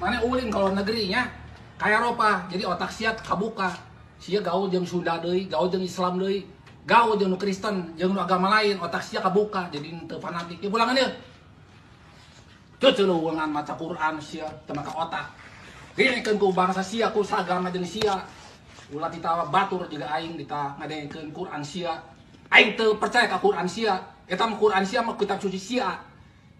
Mana ulin kalau negerinya kayak Eropa, jadi otak sia kabuka. Sia gaul jeung Sunda deui, gaul jeung Islam deui, gaul jeung Kristen, jeung agama lain, otak sia kabuka, jadi teu fanatik. Ya pulangan ieu. Teu ceuleungan maca Quran sia teu maka otak. Direkeun ku bangsa sia ku sagama jeung sia. Ulah ditawa batur juga aing dita ngadengekeun Quran sia. Aing teu percaya ka Quran sia. Eta mah Quran sia mah kitab suci sia.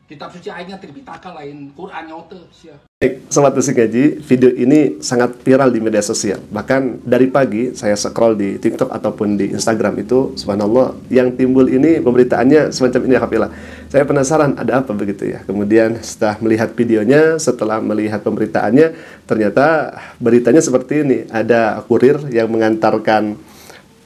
Kitab suci aingnya Tripitaka lain Quran nyote sia. Baik, Sobat Musik Ngaji, video ini sangat viral di media sosial. Bahkan dari pagi saya scroll di TikTok ataupun di Instagram itu, subhanallah, yang timbul ini pemberitaannya semacam ini ya Kapila. Saya penasaran ada apa begitu ya. Kemudian setelah melihat videonya, setelah melihat pemberitaannya, ternyata beritanya seperti ini. Ada kurir yang mengantarkan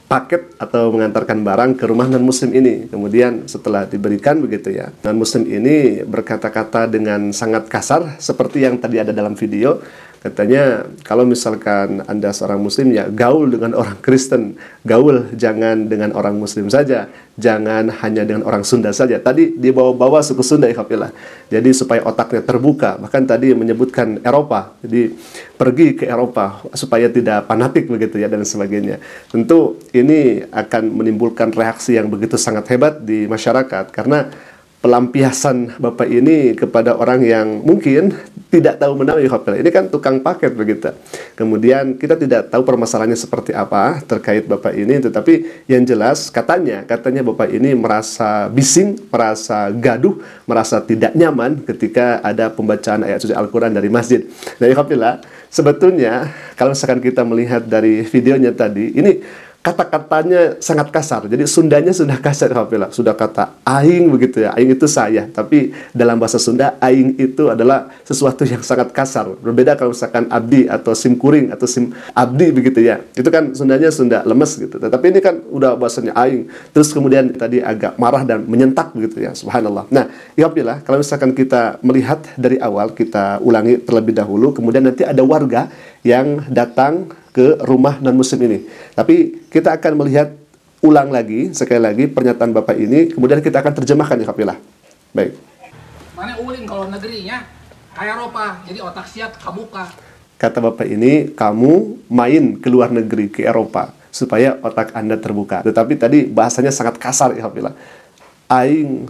paket atau mengantarkan barang ke rumah non-muslim ini. Kemudian setelah diberikan begitu ya, non-muslim ini berkata-kata dengan sangat kasar seperti yang tadi ada dalam video. Katanya, kalau misalkan Anda seorang muslim ya gaul dengan orang Kristen, gaul jangan dengan orang muslim saja, jangan hanya dengan orang Sunda saja. Tadi dibawa-bawa suku Sunda ya Kapilah. Jadi supaya otaknya terbuka. Bahkan tadi menyebutkan Eropa. Jadi pergi ke Eropa supaya tidak fanatik begitu ya dan sebagainya. Tentu ini akan menimbulkan reaksi yang begitu sangat hebat di masyarakat karena pelampiasan Bapak ini kepada orang yang mungkin tidak tahu menahu ya Kapilah. Ini kan tukang paket begitu. Kemudian kita tidak tahu permasalahannya seperti apa terkait Bapak ini, tetapi yang jelas katanya Bapak ini merasa bising, merasa gaduh, merasa tidak nyaman ketika ada pembacaan ayat suci Al-Quran dari masjid. Nah ya Kapilah, sebetulnya kalau misalkan kita melihat dari videonya tadi, ini kata-katanya sangat kasar. Jadi Sundanya sudah kasar Kapilah. Sudah kata aing begitu ya. Aing itu saya. Tapi dalam bahasa Sunda aing itu adalah sesuatu yang sangat kasar. Berbeda kalau misalkan abdi atau sim kuring atau sim abdi begitu ya. Itu kan Sundanya Sunda lemes gitu. Tapi ini kan udah bahasanya aing. Terus kemudian tadi agak marah dan menyentak begitu ya. Subhanallah. Nah, ya Kapilah, kalau misalkan kita melihat dari awal, kita ulangi terlebih dahulu, kemudian nanti ada warga yang datang ke rumah non-muslim ini. Tapi kita akan melihat ulang lagi, sekali lagi pernyataan Bapak ini, kemudian kita akan terjemahkan ya Kapilah. Baik. Mana ulin kalau negerinya kayak Eropa, jadi otak siap kabuka. Kata Bapak ini, kamu main ke luar negeri, ke Eropa, supaya otak Anda terbuka. Tetapi tadi bahasanya sangat kasar ya Kapilah. Aing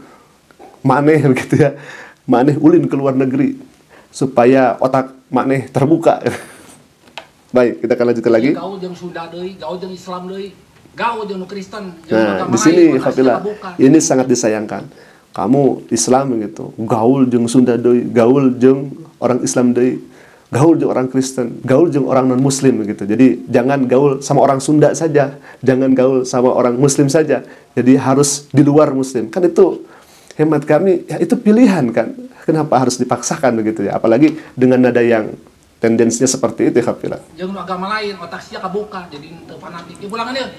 maneh begitu ya. Maneh ulin ke luar negeri, supaya otak maneh terbuka. Baik, kita akan lanjutkan lagi. Gaul jeung Sunda deui, gaul jeung Islam deui, gaul jeung Kristen. Nah, di sini Kapilah, ini sangat disayangkan. Kamu Islam gitu, gaul jeung Sunda deui, gaul jeung orang Islam deui, gaul jeung orang Kristen, gaul jeung orang non-muslim begitu. Jadi jangan gaul sama orang Sunda saja, jangan gaul sama orang muslim saja. Jadi harus di luar muslim. Kan itu hemat kami, ya itu pilihan kan. Kenapa harus dipaksakan begitu ya? Apalagi dengan nada yang tendensinya seperti itu ya Kapilah. Jeung agama lain otak sia kabuka, jadi teu fanatik. Ya pulangan ieu.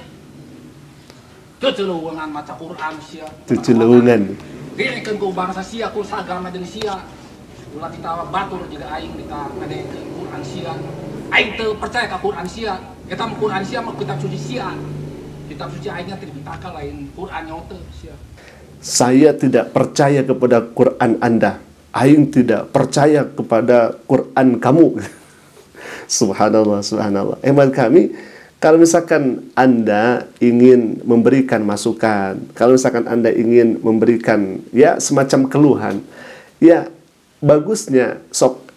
Teu ceuleungan maca Quran sia. Teu ceuleungan. Direkeun ku bangsa sia ku sagama jeung sia. Ulah ditawa batur juga aing dita ngadengekeun Quran sia. Aing teu percaya ka Quran sia. Eta mah Quran sia mah kitab suci sia. Kitab suci aingnya Tripitaka lain Quran nyote sia. Saya tidak percaya kepada Quran Anda. Aing tidak percaya kepada Quran kamu. Subhanallah, subhanallah. Hemat kami, kalau misalkan Anda ingin memberikan masukan, kalau misalkan Anda ingin memberikan ya semacam keluhan, ya bagusnya sok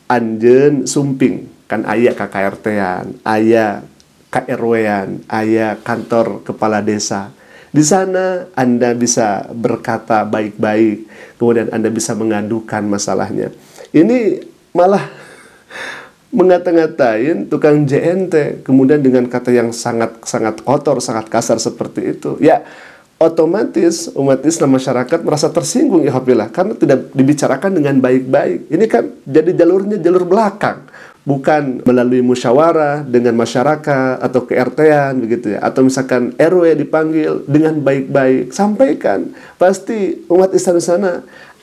anjeun sumping. Kan aya KKRT-an, aya KRW-an, aya kantor kepala desa. Di sana Anda bisa berkata baik-baik, kemudian Anda bisa mengadukan masalahnya. Ini malah mengata-ngatain tukang JNT, kemudian dengan kata yang sangat kotor, sangat kasar seperti itu. Ya, otomatis umat Islam masyarakat merasa tersinggung ya Kapilah, karena tidak dibicarakan dengan baik-baik. Ini kan jadi jalurnya jalur belakang. Bukan melalui musyawarah dengan masyarakat atau ke-RT-an begitu ya, atau misalkan RW dipanggil dengan baik-baik, sampaikan. Pasti umat Islam di sana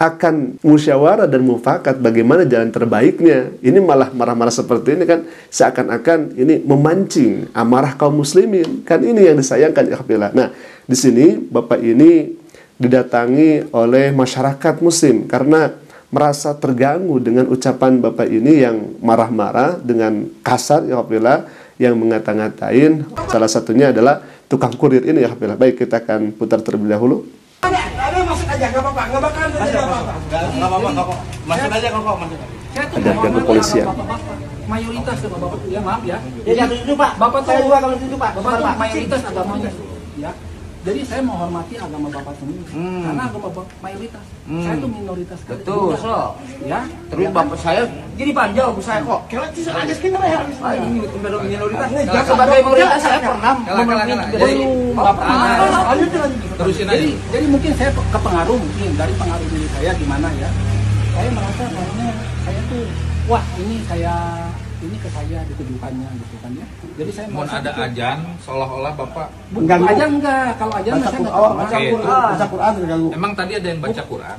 akan musyawarah dan mufakat bagaimana jalan terbaiknya. Ini malah marah-marah seperti ini kan seakan-akan ini memancing amarah kaum muslimin. Kan ini yang disayangkan ya Kapilah. Nah, di sini Bapak ini didatangi oleh masyarakat muslim karena merasa terganggu dengan ucapan Bapak ini yang marah-marah dengan kasar ya Alhamdulillah, yang mengata-ngatain. Salah satunya adalah tukang kurir ini ya Alhamdulillah. Baik, kita akan putar terlebih dahulu. Ada masuk aja, nggak apa-apa, nggak bakal terjadi apa-apa. Nggak apa-apa, kok. Masuk aja, kok, masuk aja. Saya tuh Ada pihak kepolisian. Mayoritas ya Bapak, ya maaf ya. Jadi satu itu Pak. Bapak Saya tuh- juga kalau itu Pak. Bapak tuh mayoritas agamanya, ya. Jadi saya menghormati agama Bapak sendiri, karena agama Bapak mayoritas. Saya tuh minoritas. Betul, so. Ya. Terus bapak saya jadi panjang saya kok. Kalau itu aja sekitar ya. Ini minoritas. Ya sebagai mayoritas saya pernah Terusin aja. Jadi mungkin saya kepengaruh, mungkin dari pengaruh diri saya gimana ya. Saya merasa kayaknya saya tuh wah ini ke saya ditujukannya gitu kan ya. Jadi saya Mau merasa ada gitu. ajan seolah-olah Bapak. Bukan aja enggak, kalau aja saya enggak tahu. baca Quran terganggu. Emang tadi ada yang baca Quran?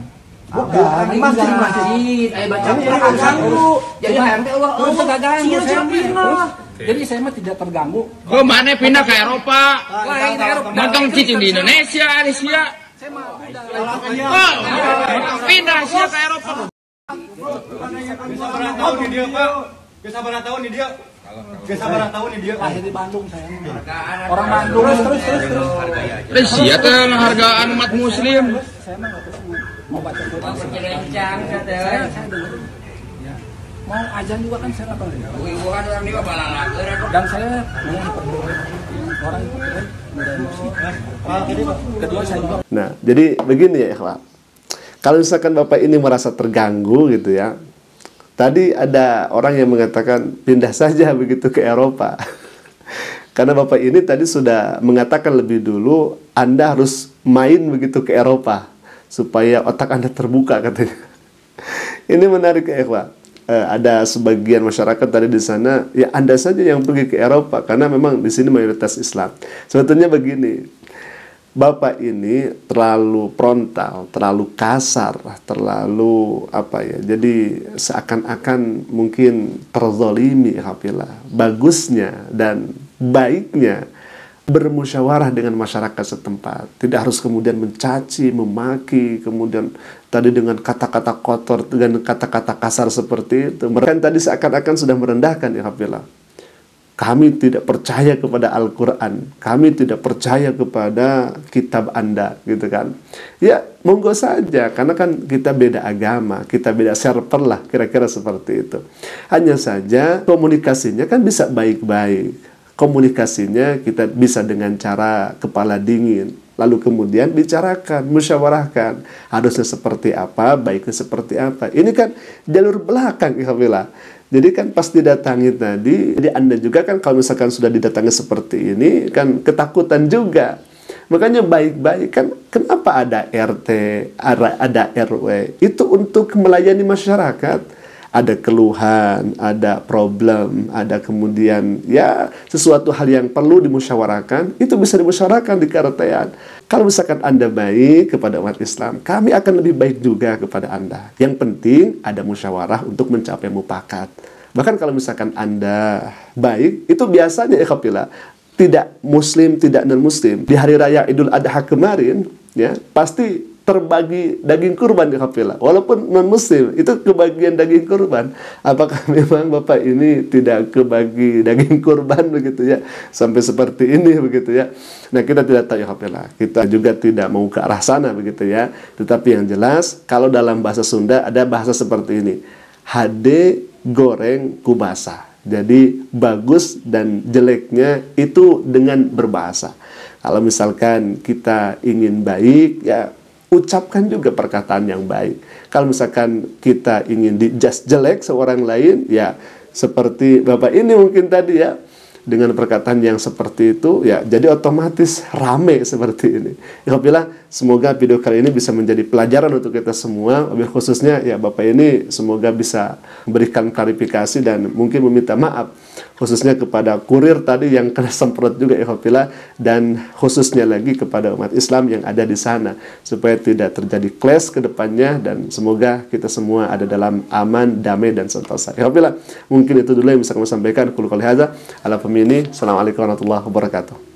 Bukan, di masjid. baca Jadi Quran Quran ganggu. Jadi RT Allah. terus enggak ganggu saya. pindah. Jadi saya mah tidak terganggu. Kok mana pindah ke Eropa? Lain Eropa. Nonton cicing di Indonesia, Asia. Saya mah udah Oh, pindah Asia ke Eropa. Kesabaran tahun nih dia Pak. Kesabaran tahun nih dia. Kesabaran tahun nih dia. lahir di Bandung saya. Orang Bandung terus. Asia tuh hargaan umat muslim. Saya mah nggak terus mau baca Quran. Saya dengerin. Ya. Mau ajan juga kan saya nggak tahu. Dan saya orang itu kan budaya muslim. Kedua saya juga Nah, jadi begini ya ikhwan. Kalau misalkan Bapak ini merasa terganggu gitu ya. Tadi ada orang yang mengatakan pindah saja begitu ke Eropa. Karena Bapak ini tadi sudah mengatakan lebih dulu Anda harus main begitu ke Eropa supaya otak Anda terbuka katanya. Ini menarik ya ikhwan. Ada sebagian masyarakat tadi di sana, ya Anda saja yang pergi ke Eropa karena memang di sini mayoritas Islam. Sebetulnya begini, Bapak ini terlalu frontal, terlalu kasar, terlalu apa ya? Jadi seakan-akan mungkin terzolimi alhamdulillah. Bagusnya dan baiknya bermusyawarah dengan masyarakat setempat. Tidak harus kemudian mencaci, memaki, kemudian tadi dengan kata-kata kotor, dengan kata-kata kasar seperti itu. Mereka tadi seakan-akan sudah merendahkan alhamdulillah. Kami tidak percaya kepada Al-Quran, kami tidak percaya kepada kitab Anda, gitu kan. Ya, monggo saja, karena kan kita beda agama, kita beda server lah, kira-kira seperti itu. Hanya saja komunikasinya kan bisa baik-baik. Komunikasinya kita bisa dengan cara kepala dingin, lalu kemudian bicarakan, musyawarahkan, harusnya seperti apa, baiknya seperti apa. Ini kan jalur belakang, alhamdulillah. Jadi kan pas didatangi tadi, jadi Anda juga kan kalau misalkan sudah didatangi seperti ini, kan ketakutan juga. Makanya baik-baik kan, kenapa ada RT, ada RW? Itu untuk melayani masyarakat. Ada keluhan, ada problem, ada kemudian ya sesuatu hal yang perlu dimusyawarahkan, itu bisa dimusyawarahkan di keretean. Kalau misalkan Anda baik kepada umat Islam, kami akan lebih baik juga kepada Anda. Yang penting ada musyawarah untuk mencapai mufakat. Bahkan kalau misalkan Anda baik, itu biasanya ikhafillah, tidak muslim, tidak non-muslim. Di hari raya Idul Adha kemarin, ya pasti terbagi daging kurban di kafilah. Walaupun non-muslim, itu kebagian daging kurban. Apakah memang Bapak ini tidak kebagi daging kurban begitu ya? Sampai seperti ini begitu ya. Nah, kita tidak tahu ya kafilah. Kita juga tidak mau ke arah sana begitu ya. Tetapi yang jelas, kalau dalam bahasa Sunda ada bahasa seperti ini. Hade goreng kubasa. Jadi bagus dan jeleknya itu dengan berbahasa. Kalau misalkan kita ingin baik, ya ucapkan juga perkataan yang baik. Kalau misalkan kita ingin dijudge jelek seorang lain, ya seperti Bapak ini mungkin tadi ya, dengan perkataan yang seperti itu, ya jadi otomatis rame seperti ini. Ya Alhamdulillah, semoga video kali ini bisa menjadi pelajaran untuk kita semua. Wabil khususnya ya Bapak ini semoga bisa memberikan klarifikasi dan mungkin meminta maaf khususnya kepada kurir tadi yang kena semprot juga ya Alhamdulillah, dan khususnya lagi kepada umat Islam yang ada di sana supaya tidak terjadi clash ke depannya, dan semoga kita semua ada dalam aman, damai dan sentosa. Ya Alhamdulillah, mungkin itu dulu yang bisa kami sampaikan. Qul qouli hadza ala famini. Assalamualaikum warahmatullahi wabarakatuh.